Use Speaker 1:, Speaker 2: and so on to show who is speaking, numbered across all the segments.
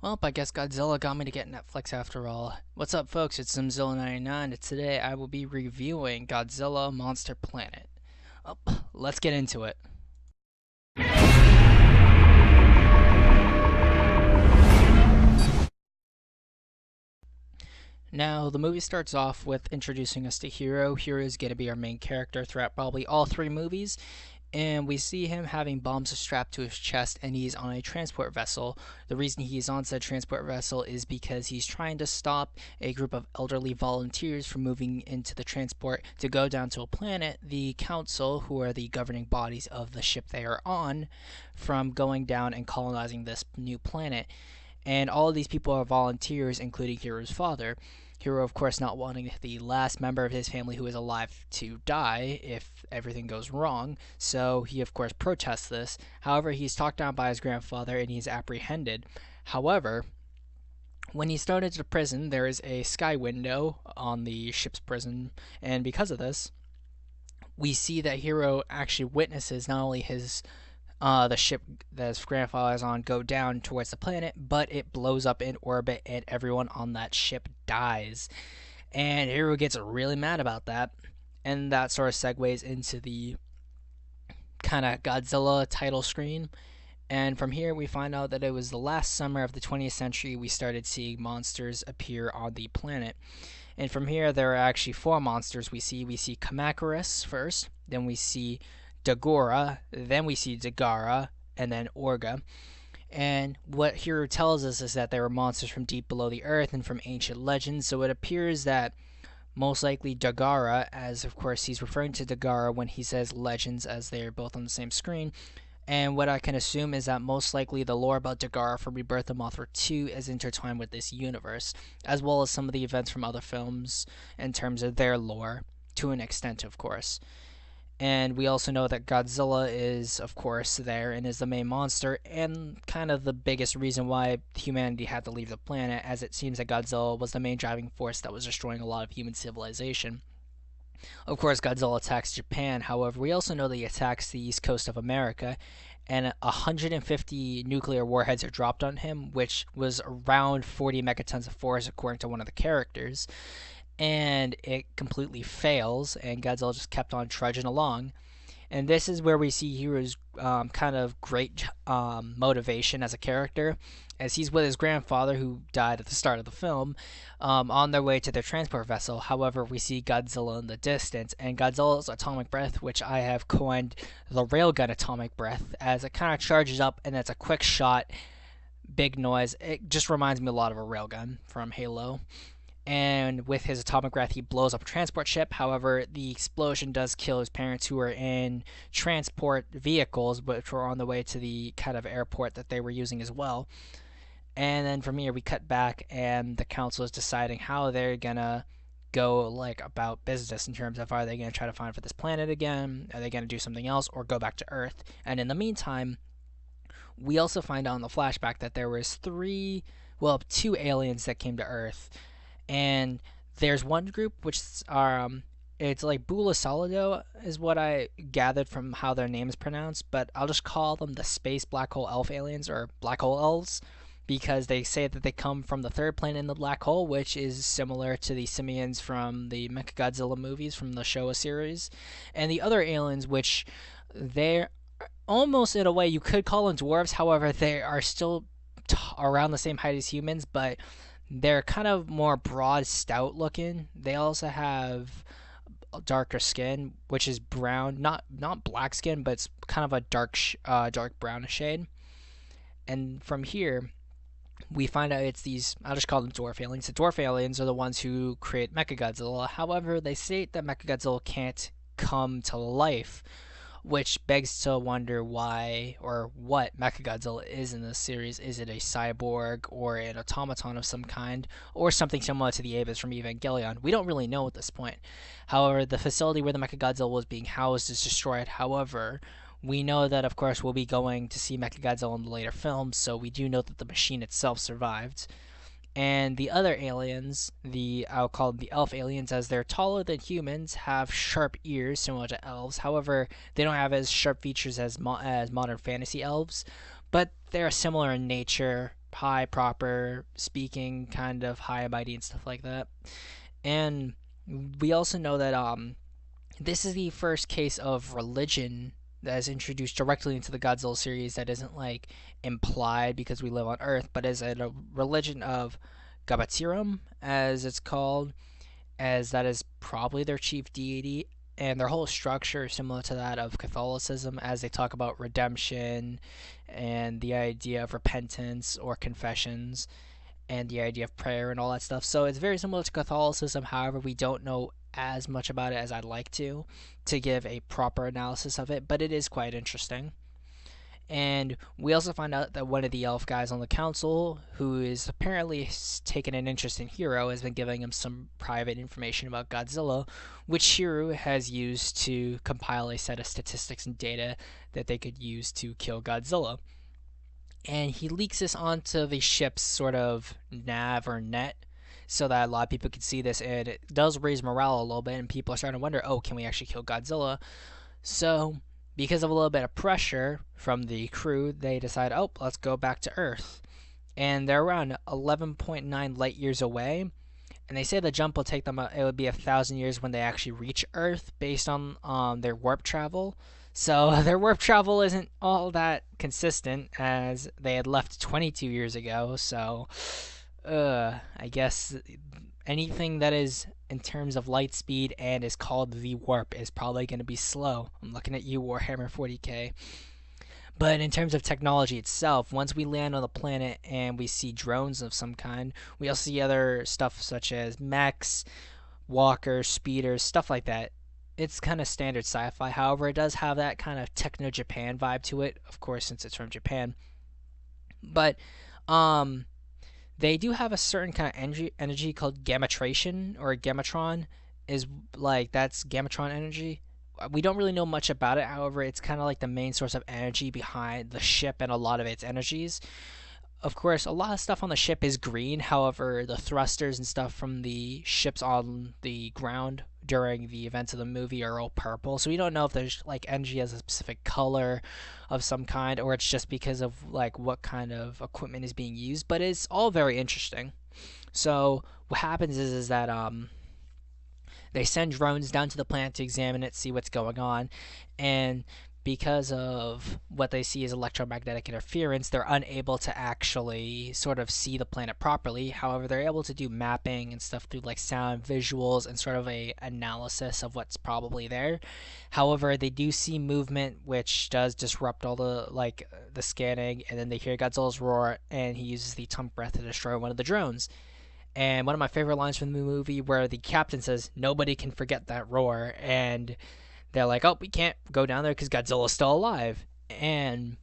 Speaker 1: Well, I guess Godzilla got me to get Netflix after all. What's up, folks? It's Zilla99, and today I will be reviewing Godzilla Monster Planet. Well, let's get into it. Now, the movie starts off with introducing us to Hiro. Hiro is going to be our main character throughout probably all three movies, and we see him having bombs strapped to his chest, and he's on a transport vessel. The reason he's on said transport vessel is because he's trying to stop a group of elderly volunteers from moving into the transport to go down to a planet. The council, who are the governing bodies of the ship they are on, from going down and colonizing this new planet. And all of these people are volunteers, including Hiro's father. Hiro, of course, not wanting the last member of his family who is alive to die if everything goes wrong, so he, of course, protests this. However, he's talked down by his grandfather and he's apprehended. However, when he's thrown into prison, there is a sky window on the ship's prison, and because of this, we see that Hiro actually witnesses not only the ship that his grandfather is on go down towards the planet, but it blows up in orbit and everyone on that ship dies. And Hiro gets really mad about that, and that sort of segues into the kind of Godzilla title screen. And from here, we find out that it was the last summer of the 20th century we started seeing monsters appear on the planet. And from here, there are actually four monsters we see. We see Kamacuras first, then we see Dagora, then we see Dagara, and then Orga. And what Hiro tells us is that there were monsters from deep below the earth and from ancient legends, so it appears that most likely Dagara, as of course he's referring to Dagara when he says legends, as they are both on the same screen. And what I can assume is that most likely the lore about Dagara from Rebirth of Mothra 2 is intertwined with this universe, as well as some of the events from other films in terms of their lore, to an extent, of course. And we also know that Godzilla is, of course, there and is the main monster, and kind of the biggest reason why humanity had to leave the planet, as it seems that Godzilla was the main driving force that was destroying a lot of human civilization. Of course, Godzilla attacks Japan. However, we also know that he attacks the east coast of America, and 150 nuclear warheads are dropped on him, which was around 40 megatons of force, according to one of the characters. And it completely fails, and Godzilla just kept on trudging along. And this is where we see Hiro's kind of great motivation as a character, as he's with his grandfather, who died at the start of the film, on their way to their transport vessel. However, we see Godzilla in the distance, and Godzilla's atomic breath, which I have coined the railgun atomic breath, as it kind of charges up, and it's a quick shot, big noise. It just reminds me a lot of a railgun from Halo. And with his atomic breath, he blows up a transport ship. However, the explosion does kill his parents, who were in transport vehicles, which were on the way to the kind of airport that they were using as well. And then from here, we cut back, and the council is deciding how they're gonna go like about business in terms of, are they gonna try to find for this planet again? Are they gonna do something else or go back to Earth? And in the meantime, we also find out in the flashback that there was two aliens that came to Earth, and there's one group which are it's like Bula Solido is what I gathered from how their name is pronounced, but I'll just call them the space black hole elf aliens, or black hole elves, because they say that they come from the third planet in the black hole, which is similar to the simians from the Mechagodzilla movies from the Showa series. And the other aliens, which they're almost, in a way, you could call them dwarves. However, they are still around the same height as humans, but they're kind of more broad, stout looking. They also have darker skin, which is brown, not black skin, but it's kind of a dark brownish shade. And from here, we find out it's these, I'll just call them dwarf aliens. The dwarf aliens are the ones who create Mechagodzilla. However, they state that Mechagodzilla can't come to life, which begs to wonder why or what Mechagodzilla is in this series. Is it a cyborg or an automaton of some kind, or something similar to the Abyss from Evangelion? We don't really know at this point. However, the facility where the Mechagodzilla was being housed is destroyed. However, we know that, of course, we'll be going to see Mechagodzilla in the later films, so we do know that the machine itself survived. And the other aliens, I'll call them the elf aliens, as they're taller than humans, have sharp ears similar to elves. However, they don't have as sharp features as modern fantasy elves, but they're similar in nature, high, proper speaking, kind of high and mighty and stuff like that. And we also know that this is the first case of religion that is introduced directly into the Godzilla series that isn't like implied because we live on Earth, but is a religion of Gabatsirum, as it's called, as that is probably their chief deity. And their whole structure is similar to that of Catholicism, as they talk about redemption and the idea of repentance or confessions and the idea of prayer and all that stuff. So it's very similar to Catholicism. However, we don't know as much about it as I'd like to give a proper analysis of it, but it is quite interesting. And we also find out that one of the elf guys on the council, who is apparently taken an interest in Hiro, has been giving him some private information about Godzilla, which Hiro has used to compile a set of statistics and data that they could use to kill Godzilla. And he leaks this onto the ship's sort of nav or net so that a lot of people could see this, and it does raise morale a little bit, and people are starting to wonder, oh, can we actually kill Godzilla? So, because of a little bit of pressure from the crew, they decide, oh, let's go back to Earth. And they're around 11.9 light years away, and they say the jump will take them, it would be 1,000 years when they actually reach Earth based on their warp travel. So their warp travel isn't all that consistent, as they had left 22 years ago. So, I guess anything that is in terms of light speed and is called the warp is probably going to be slow. I'm looking at you, Warhammer 40k. But in terms of technology itself, once we land on the planet and we see drones of some kind, we also see other stuff such as mechs, walkers, speeders, stuff like that. It's kind of standard sci-fi. However, it does have that kind of techno Japan vibe to it, of course, since it's from Japan. But they do have a certain kind of energy called gammatration or gammatron. Is like that's gammatron energy. We don't really know much about it. However, it's kind of like the main source of energy behind the ship and a lot of its energies. Of course, a lot of stuff on the ship is green. However, the thrusters and stuff from the ships on the ground during the events of the movie are all purple. So we don't know if there's like energy as a specific color of some kind, or it's just because of like what kind of equipment is being used. But it's all very interesting. So what happens is that they send drones down to the planet to examine it, see what's going on, and because of what they see as electromagnetic interference, they're unable to actually sort of see the planet properly. However, they're able to do mapping and stuff through like sound, visuals, and sort of a analysis of what's probably there. However, they do see movement, which does disrupt all the scanning, and then they hear Godzilla's roar, and he uses the atomic breath to destroy one of the drones. And one of my favorite lines from the movie where the captain says, "Nobody can forget that roar," and they're like, oh, we can't go down there because Godzilla's still alive. And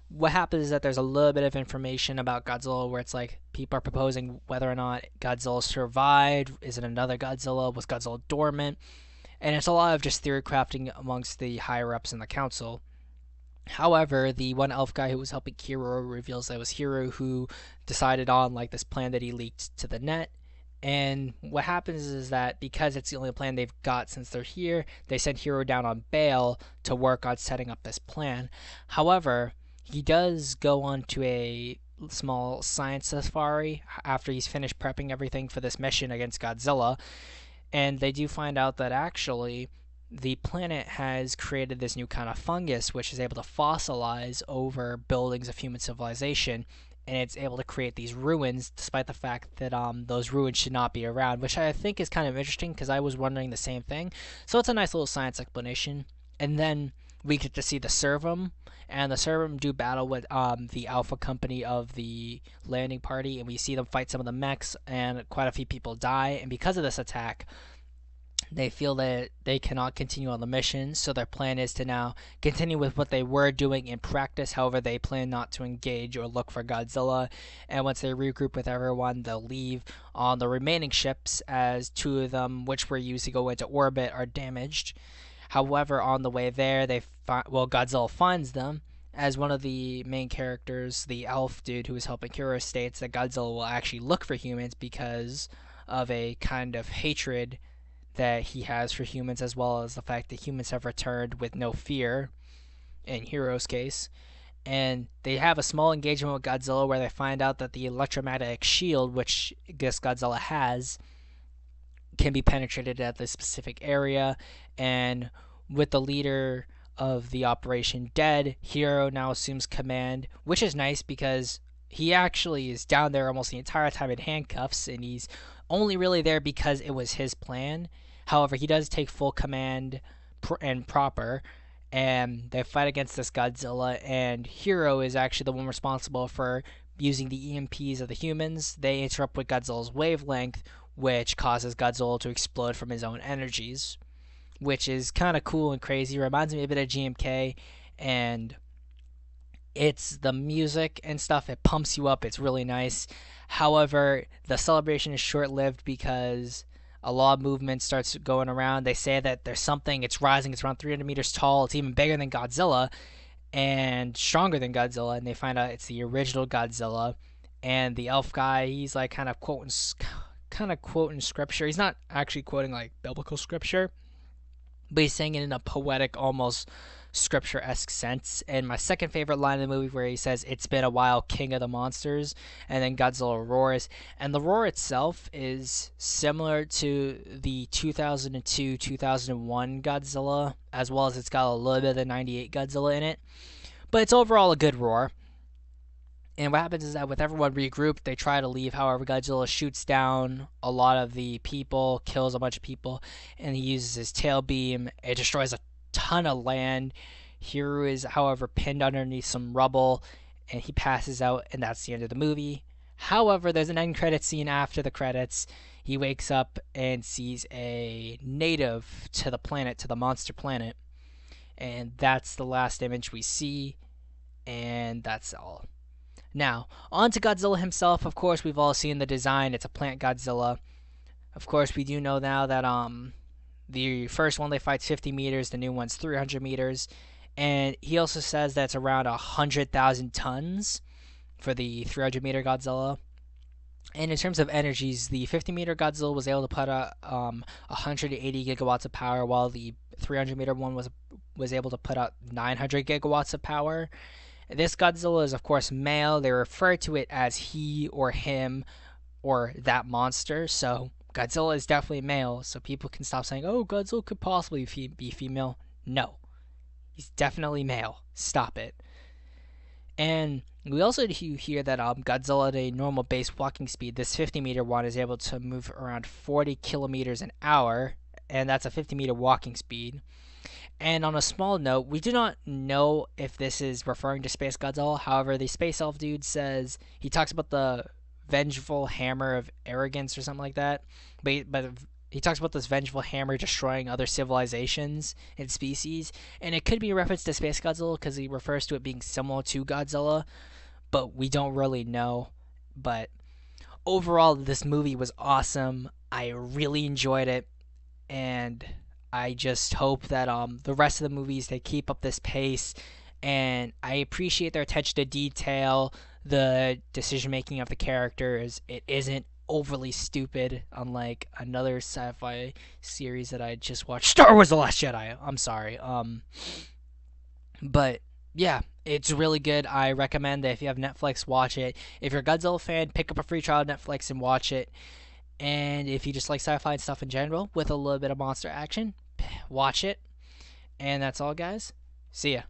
Speaker 1: what happens is that there's a little bit of information about Godzilla where it's like people are proposing whether or not Godzilla survived. Is it another Godzilla? Was Godzilla dormant? And it's a lot of just theory crafting amongst the higher ups in the council. However, the one elf guy who was helping Hiro reveals that it was Hiro who decided on like this plan that he leaked to the net. And what happens is that because it's the only plan they've got since they're here, they send Hiro down on bail to work on setting up this plan. However, he does go on to a small science safari after he's finished prepping everything for this mission against Godzilla. And they do find out that actually the planet has created this new kind of fungus which is able to fossilize over buildings of human civilization, and it's able to create these ruins despite the fact that those ruins should not be around, which I think is kind of interesting because I was wondering the same thing. So it's a nice little science explanation. And then we get to see the Servum, and the Servum do battle with the Alpha Company of the landing party, and we see them fight some of the mechs, and quite a few people die. And because of this attack, they feel that they cannot continue on the mission, so their plan is to now continue with what they were doing in practice. However, they plan not to engage or look for Godzilla, and once they regroup with everyone, they'll leave on the remaining ships, as two of them, which were used to go into orbit, are damaged. However, on the way there, Godzilla finds them, as one of the main characters, the elf dude who is helping Hiro, states that Godzilla will actually look for humans because of a kind of hatred that he has for humans, as well as the fact that humans have returned with no fear, in Hiro's case. and they have a small engagement with Godzilla where they find out that the electromagnetic shield, which this Godzilla has, can be penetrated at this specific area. And with the leader of the operation dead, Hero now assumes command, which is nice because he actually is down there almost the entire time in handcuffs, and he's only really there because it was his plan. However, he does take full command and proper, and they fight against this Godzilla, and Hero is actually the one responsible for using the EMPs of the humans. They interrupt with Godzilla's wavelength, which causes Godzilla to explode from his own energies, which is kind of cool and crazy. Reminds me a bit of GMK, and it's the music and stuff. It pumps you up. It's really nice. However, the celebration is short-lived because a lot of movement starts going around. They say that there's something. It's rising. It's around 300 meters tall. It's even bigger than Godzilla and stronger than Godzilla. And they find out it's the original Godzilla. And the elf guy, he's like kind of quoting scripture. He's not actually quoting like biblical scripture, but he's saying it in a poetic, almost scripture-esque sense. And my second favorite line in the movie where he says, "It's been a while, king of the monsters," and then Godzilla roars. And the roar itself is similar to the 2002-2001 Godzilla, as well as it's got a little bit of the 98 Godzilla in it. But it's overall a good roar. And what happens is that with everyone regrouped, they try to leave. However, Godzilla shoots down a lot of the people, kills a bunch of people, and he uses his tail beam. It destroys a ton of land. Hiro is, however, pinned underneath some rubble, and he passes out, and that's the end of the movie. However, there's an end credit scene after the credits. He wakes up and sees a native to the planet, to the monster planet, and that's the last image we see, and that's all. Now, on to Godzilla himself. Of course, we've all seen the design. It's a plant Godzilla. Of course, we do know now that the first one they fight's 50 meters, the new one's 300 meters. And he also says that's around 100,000 tons for the 300-meter Godzilla. And in terms of energies, the 50-meter Godzilla was able to put out 180 gigawatts of power, while the 300-meter one was able to put out 900 gigawatts of power. This Godzilla is, of course, male. They refer to it as he or him or that monster. So Godzilla is definitely male. So people can stop saying, oh, Godzilla could possibly be female. No. He's definitely male. Stop it. And we also hear that Godzilla at a normal base walking speed, this 50-meter one, is able to move around 40 kilometers an hour. And that's a 50-meter walking speed. And on a small note, we do not know if this is referring to Space Godzilla. However, the Space Elf dude says, he talks about the vengeful hammer of arrogance or something like that. But he talks about this vengeful hammer destroying other civilizations and species. And it could be a reference to Space Godzilla because he refers to it being similar to Godzilla. But we don't really know. But overall, this movie was awesome. I really enjoyed it. And I just hope that the rest of the movies, they keep up this pace, and I appreciate their attention to detail, the decision making of the characters. It isn't overly stupid, unlike another sci-fi series that I just watched, Star Wars: The Last Jedi. I'm sorry. But yeah, it's really good. I recommend that if you have Netflix, watch it. If you're a Godzilla fan, pick up a free trial of Netflix and watch it. And if you just like sci-fi and stuff in general with a little bit of monster action, watch it. And that's all, guys. See ya.